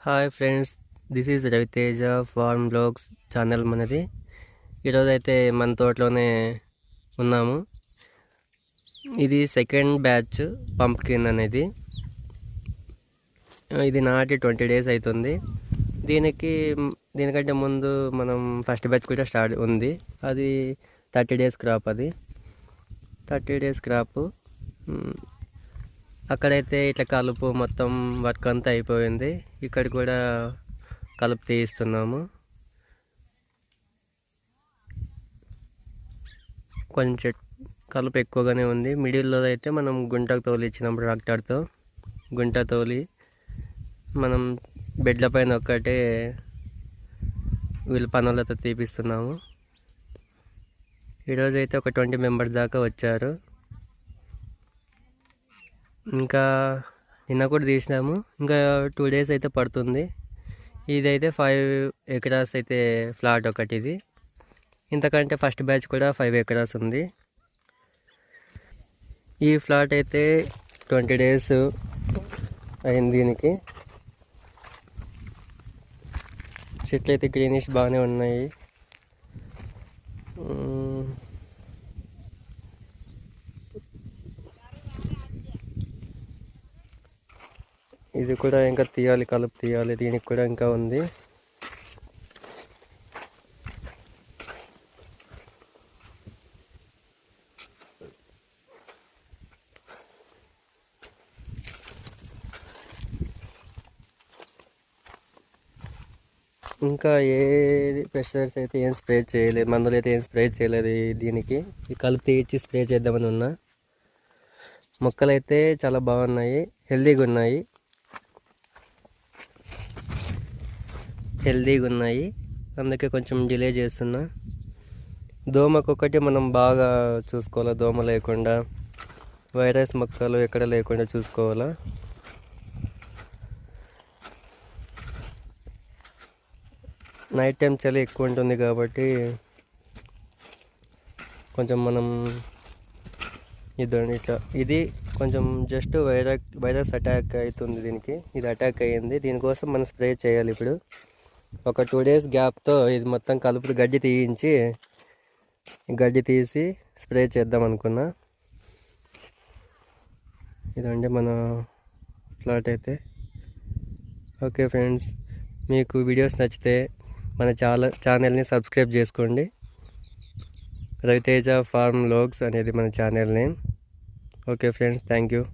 Hi friends, this is Ravi Teja farm blogs channel మనది. ఈరోజైతే మన తోటలోనే ఉన్నాము. ఇది సెకండ్ బ్యాచ్ పంప్కిన్ అనేది. ఇది నాటి 20 days అవుతుంది. దీనికంటే ముందు మనం ఫస్ట్ బ్యాచ్ కూడా స్టార్ట్ ఉంది. అది 30 days క్రాప్. అది 30 days క్రాప్. అక్కడైతే ఇట్లా కలుపు మొత్తం వర్క్ అంతా అయిపోయింది. ఇక్కడ కూడా కలుపు తీయిస్తున్నాము. కొంచెం కలుపు ఎక్కువగానే ఉంది. మిడిల్లో అయితే మనం గుంటకు తోలి ఇచ్చినాం. ట్రాక్టర్తో గుంట తోలి మనం బెడ్ల పైన ఒక్కటే వీళ్ళ పనులతో తీపిస్తున్నాము. ఈరోజైతే ఒక 20 members దాకా వచ్చారు. ఇంకా నిన్న కూడా తీసినాము. ఇంకా 2 days అయితే పడుతుంది. ఇదైతే 5 acres అయితే ఫ్లాట్ ఒకటి. ఇది ఇంతకంటే ఫస్ట్ బ్యాచ్ కూడా 5 acres ఉంది. ఈ ఫ్లాట్ అయితే 20 days అయింది. దీనికి చెట్లు అయితే గ్రీనిష్ బాగానే ఉన్నాయి. ఇది కూడా ఇంకా తీయాలి, కలుపు తీయాలి. దీనికి కూడా ఇంకా ఉంది. ఇంకా పెస్టిసైడ్స్ అయితే ఏం స్ప్రే చేయలేదు, మందులు అయితే ఏం స్ప్రే చేయలేదు. దీనికి ఈ కలుపు తీయించి స్ప్రే చేద్దామని ఉన్నా. మొక్కలు అయితే చాలా బాగున్నాయి, హెల్దీగా ఉన్నాయి. అందుకే కొంచెం డిలే చేస్తున్నా. దోమకొకటి మనం బాగా చూసుకోవాలా. దోమ లేకుండా, వైరస్ మొక్కలు ఎక్కడ లేకుండా చూసుకోవాలా. నైట్ టైం చలి ఎక్కువ ఉంటుంది కాబట్టి కొంచెం మనం ఇది కొంచెం జస్ట్ వైరస్ అటాక్ అవుతుంది దీనికి. ఇది అటాక్ అయ్యింది. దీనికోసం మనం స్ప్రే చేయాలి. ఇప్పుడు ఒక 2 days గ్యాప్తో ఇది మొత్తం కలుపు గడ్డి తీసి స్ప్రే చేద్దాం అనుకున్నా. ఇదండి మన ఫ్లాట్ అయితే. ఓకే ఫ్రెండ్స్, మీకు వీడియోస్ నచ్చితే మన ఛానల్ని సబ్స్క్రైబ్ చేసుకోండి. రవితేజ ఫార్మ్ బ్లాగ్స్ అనేది మన channel name. Okay friends, thank you.